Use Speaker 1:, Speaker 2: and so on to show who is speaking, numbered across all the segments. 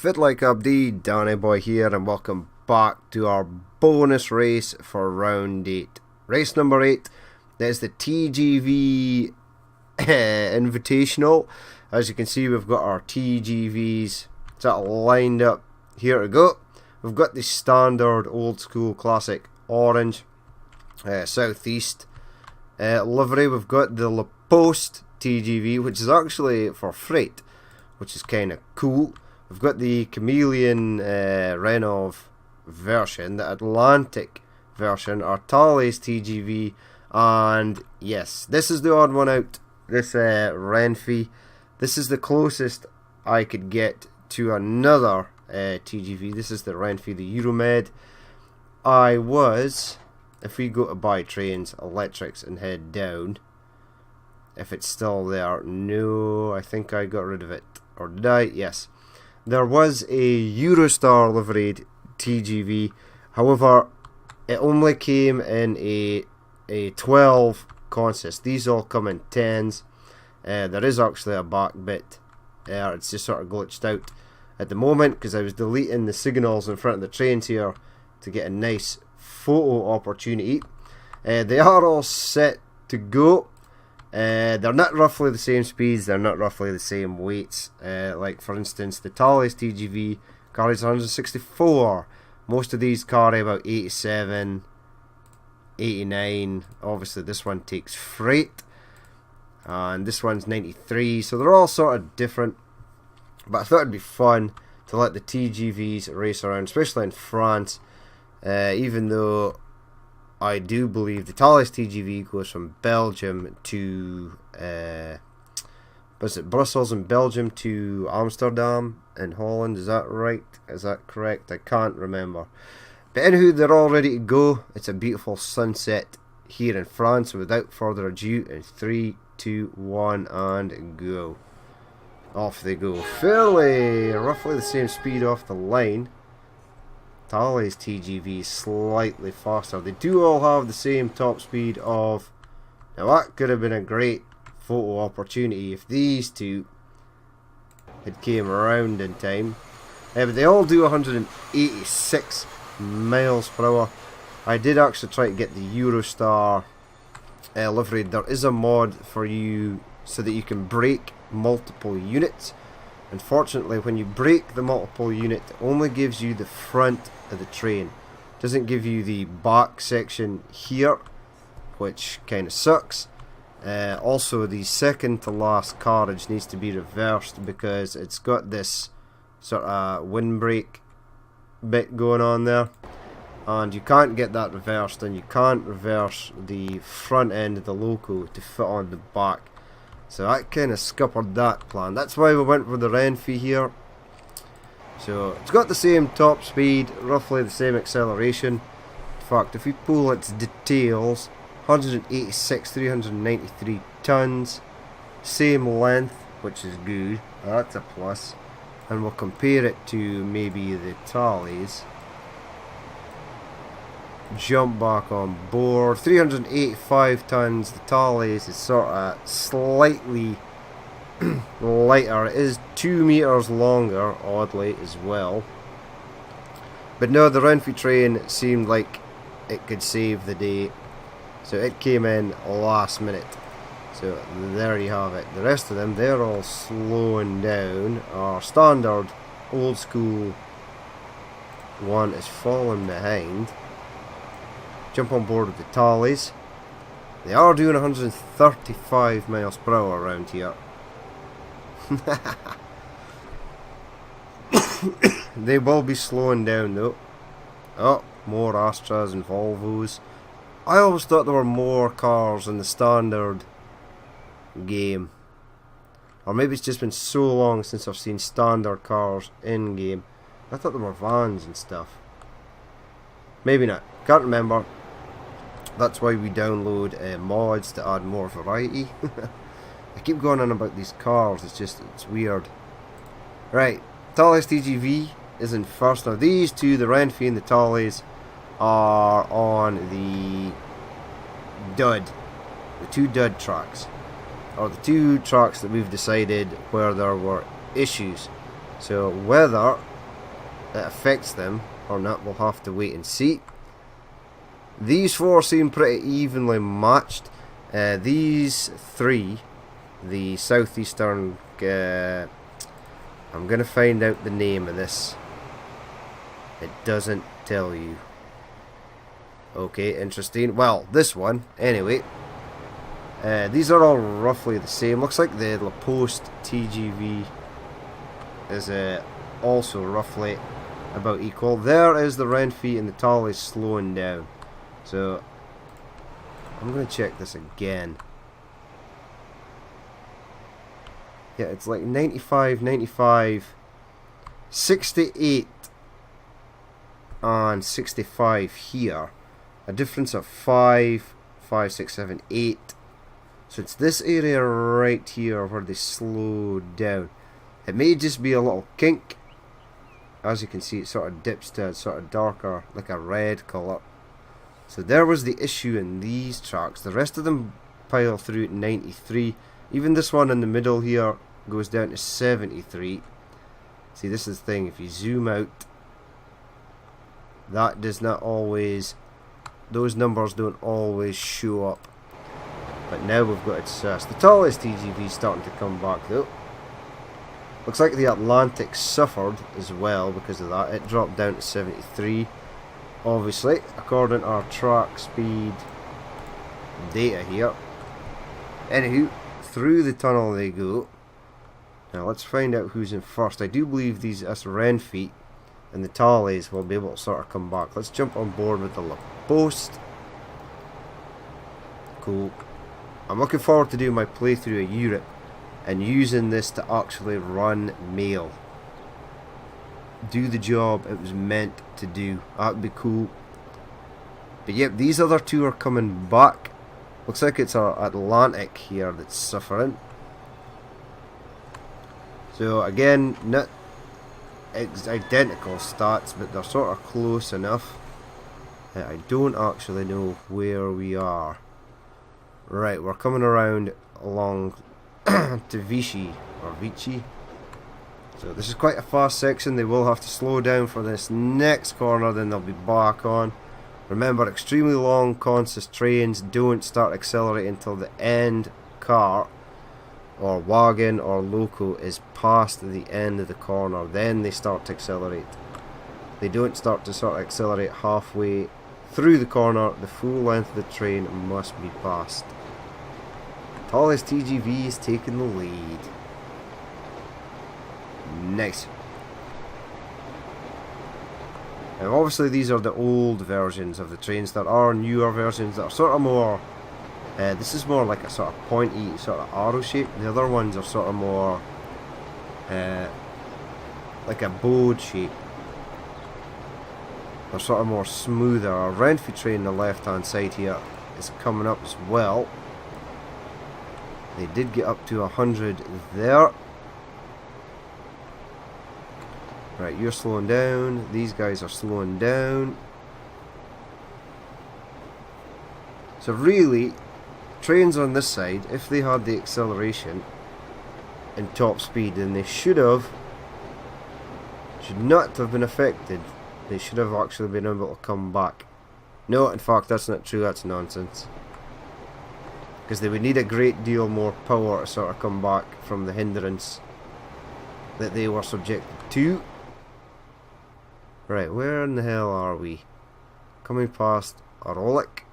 Speaker 1: Fit like Abdi, Danny Boy here, and welcome back to our bonus race for round 8. Race number 8, there's the TGV Invitational. As you can see, we've got our TGVs sort of lined up here to go. We've got the standard old school classic orange southeast livery. We've got the La Poste TGV, which is actually for freight, which is kind of cool. We've got the Chameleon Renov version, the Atlantic version, our Thales TGV, and yes, this is the odd one out, this Renfe. This is the closest I could get to another TGV. This is the Renfe, the Euromed. If we go to buy trains, electrics, and head down, if it's still there, no, I think I got rid of it. Or did I? Yes. There was a Eurostar liveried TGV, however, it only came in a 12 consist. These all come in 10s. There is actually a back bit. It's just sort of glitched out at the moment because I was deleting the signals in front of the trains here to get a nice photo opportunity. They are all set to go. They're not roughly the same speeds, they're not roughly the same weights. Like for instance, the Thales TGV carries 164. Most of these carry about 87, 89. Obviously this one takes freight, and this one's 93, so they're all sort of different. But I thought it'd be fun to let the TGVs race around, especially in France, even though I do believe the Thales TGV goes from Belgium to was it Brussels in Belgium to Amsterdam in Holland? Is that right? Is that correct? I can't remember. But anywho, they're all ready to go. It's a beautiful sunset here in France. So without further ado, in 3, 2, 1, and go. Off they go. Fairly roughly the same speed off the line. Thales TGV is slightly faster. They do all have the same top speed of... Now that could have been a great photo opportunity if these two had came around in time. But they all do 186 miles per hour. I did actually try to get the Eurostar livery. There is a mod for you so that you can break multiple units. Unfortunately, when you break the multiple unit, it only gives you the front of the train. It doesn't give you the back section here, which kind of sucks. Also, the second to last carriage needs to be reversed because it's got this sort of windbreak bit going on there. And you can't get that reversed, and you can't reverse the front end of the loco to fit on the back. So that kind of scuppered that plan. That's why we went for the Renfe here. So it's got the same top speed, roughly the same acceleration. In fact, if we pull its details, 186, 393 tons. Same length, which is good. That's a plus. And we'll compare it to maybe the Thales. Jump back on board. 385 tons. The Thales is sort of slightly lighter. It is 2 meters longer, oddly, as well. But no, the Renfe train seemed like it could save the day, so it came in last minute. So there you have it. The rest of them, they're all slowing down. Our standard old school one is falling behind. Jump on board with the Thales. They are doing 135 miles per hour around here. They will be slowing down though. Oh, more Astras and Volvos. I always thought there were more cars in the standard game. Or maybe it's just been so long since I've seen standard cars in game. I thought there were vans and stuff. Maybe not. Can't remember. That's why we download mods to add more variety. I keep going on about these cars, it's weird. Right, Thales TGV is in first. Now these two, the Renfe and the Thales, are on the dud. The two dud tracks. Or the two tracks that we've decided where there were issues. So whether it affects them or not, we'll have to wait and see. These four seem pretty evenly matched. These three, the southeastern, I'm going to find out the name of this. It doesn't tell you. Okay, interesting. Well, this one, anyway. These are all roughly the same. Looks like the La Poste TGV is also roughly about equal. There is the Renfe, and the Tal is slowing down. So, I'm going to check this again. Yeah, it's like 95, 95, 68 and 65 here. A difference of 5, 5, 6, 7, 8. So it's this area right here where they slow down. It may just be a little kink. As you can see, it sort of dips to a sort of darker, like a red colour. So there was the issue in these tracks. The rest of them pile through at 93. Even this one in the middle here goes down to 73. See, this is the thing. If you zoom out, that does not always... Those numbers don't always show up. But now we've got it sussed. The tallest TGV is starting to come back though. Looks like the Atlantic suffered as well because of that. It dropped down to 73. Obviously, according to our track speed data here. Anywho, through the tunnel they go. Now let's find out who's in first. I do believe these us Renfe and the Tallies will be able to sort of come back. Let's jump on board with the La Poste. Cool. I'm looking forward to doing my playthrough of Europe and using this to actually run mail. Do the job it was meant to do. That would be cool. But yep, these other two are coming back. Looks like it's our Atlantic here that's suffering. So again, not identical stats, but they're sort of close enough that I don't actually know where we are. Right, we're coming around along to Vichy, or Vichy. So this is quite a fast section. They will have to slow down for this next corner, then they'll be back on. Remember, extremely long consist trains don't start accelerating until the end car or wagon or loco is past the end of the corner. Then they start to accelerate. They don't start to sort of accelerate halfway through the corner. The full length of the train must be passed. Tallest TGV is taking the lead. Nice. Now obviously these are the old versions of the trains. There are newer versions that are sort of more... this is more like a sort of pointy sort of arrow shape. The other ones are sort of more... like a bowed shape. They're sort of more smoother. Our Renfe train on the left hand side here is coming up as well. They did get up to 100 there. Right, you're slowing down. These guys are slowing down. So really, trains on this side, if they had the acceleration and top speed, then they should not have been affected. They should have actually been able to come back. No, in fact, that's not true. That's nonsense. Because they would need a great deal more power to sort of come back from the hindrance that they were subjected to. Right, where in the hell are we? Coming past Orlik.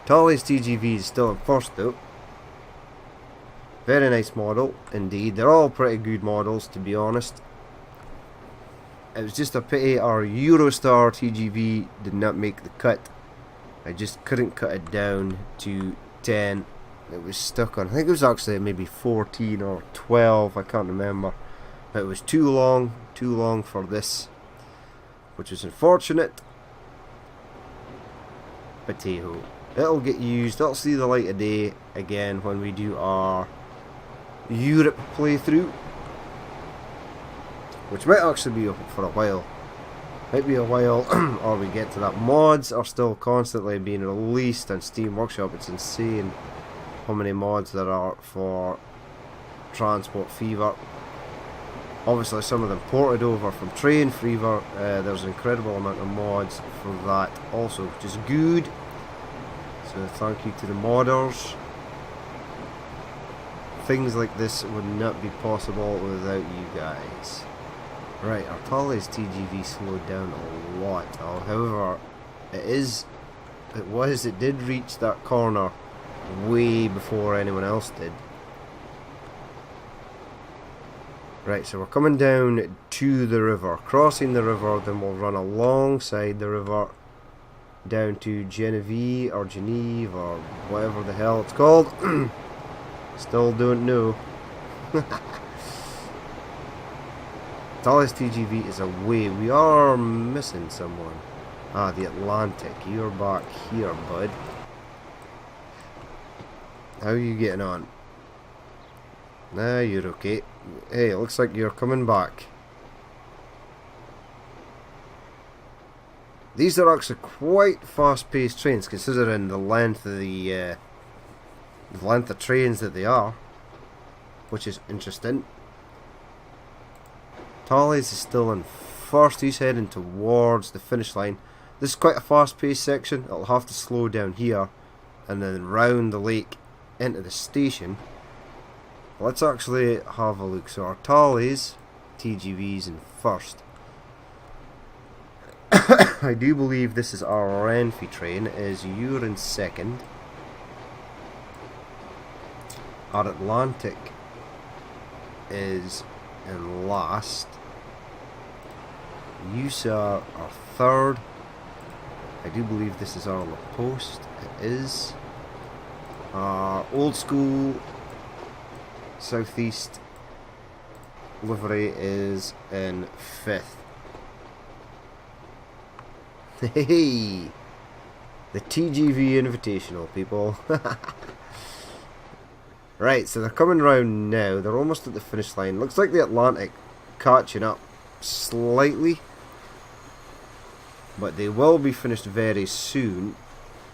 Speaker 1: Tallest TGV is still in first though. Very nice model indeed. They're all pretty good models, to be honest. It was just a pity our Eurostar TGV did not make the cut. I just couldn't cut it down to 10. It was stuck on, I think it was actually maybe 14 or 12, I can't remember. But it was too long for this, which is unfortunate. But hey-ho, it'll get used. It'll see the light of day again when we do our Europe playthrough, which might actually be up for a while. Might be a while or we get to that. Mods are still constantly being released on Steam Workshop. It's insane how many mods there are for Transport Fever. Obviously some of them ported over from Train Fever. There's an incredible amount of mods for that also, which is good. So thank you to the modders. Things like this would not be possible without you guys. Right, our Talley's TGV slowed down a lot. However, it did reach that corner way before anyone else did. Right, so we're coming down to the river, crossing the river, then we'll run alongside the river down to Genevieve or whatever the hell it's called. Still don't know. Tallest TGV is away. We are missing someone. Ah, the Atlantic. You're back here, bud. How are you getting on? Nah, you're okay. Hey, it looks like you're coming back. These are actually quite fast-paced trains, considering the length of the length of trains that they are, which is interesting. Talley's is still in first. He's heading towards the finish line. This is quite a fast-paced section. It'll have to slow down here, and then round the lake into the station. Let's actually have a look. So our Talley's TGV's in first. I do believe this is our Renfrew train. You're in second. Our Atlantic is in last. USA are third. I do believe this is our La Poste. It is. Our old school Southeast livery is in fifth. Hey, the TGV Invitational, people. Right, so they're coming round now. They're almost at the finish line. Looks like the Atlantic catching up slightly, but they will be finished very soon.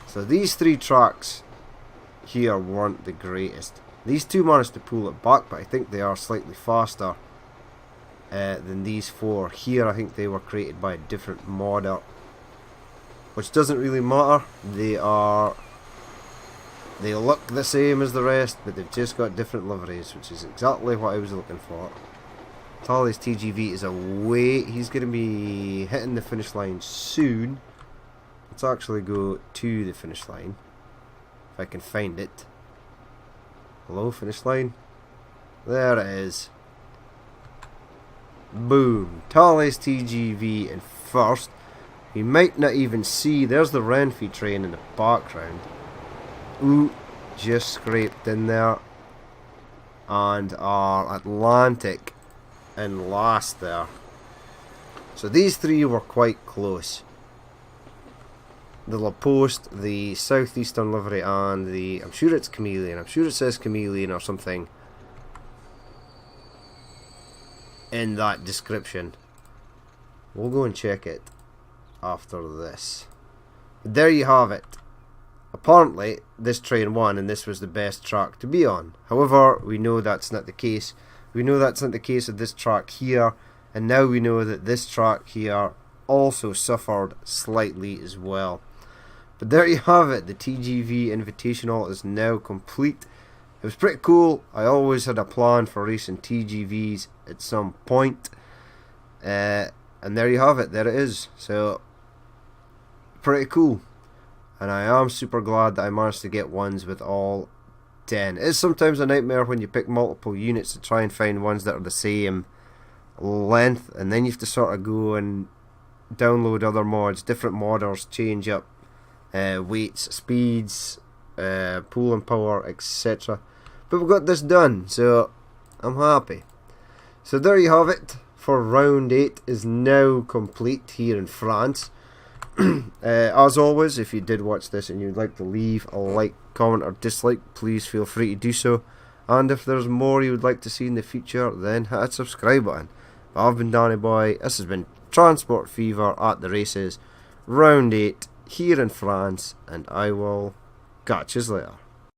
Speaker 1: So these three tracks here weren't the greatest. These two managed to pull it back, but I think they are slightly faster than these four. Here I think they were created by a different modder, which doesn't really matter. They look the same as the rest, but they've just got different liveries, which is exactly what I was looking for. Talley's TGV is away. He's going to be hitting the finish line soon. Let's actually go to the finish line, if I can find it. Hello, finish line. There it is. Boom. Talley's TGV in first. You might not even see, there's the Renfrew train in the background. Ooh, just scraped in there. And our Atlantic in last there. So these three were quite close. The La Poste, the Southeastern livery, and the, I'm sure it's Chameleon. I'm sure it says Chameleon or something in that description. We'll go and check it after this. But there you have it. Apparently this train won and this was the best track to be on. However, we know that's not the case. We know that's not the case with this track here, and now we know that this track here also suffered slightly as well. But there you have it. The TGV Invitational is now complete. It was pretty cool. I always had a plan for racing TGVs at some point. And there you have it. There it is. So, pretty cool. And I am super glad that I managed to get ones with all 10. It is sometimes a nightmare when you pick multiple units to try and find ones that are the same length. And then you have to sort of go and download other mods. Different modders change up weights, speeds, pulling power, etc. But we got this done, so I'm happy. So there you have it. For round 8 is now complete here in France. As always, if you did watch this and you'd like to leave a like, comment or dislike, please feel free to do so. And if there's more you would like to see in the future, then hit that subscribe button. But I've been Danny Boy. This has been Transport Fever at the races, round 8 here in France, and I will catch you later.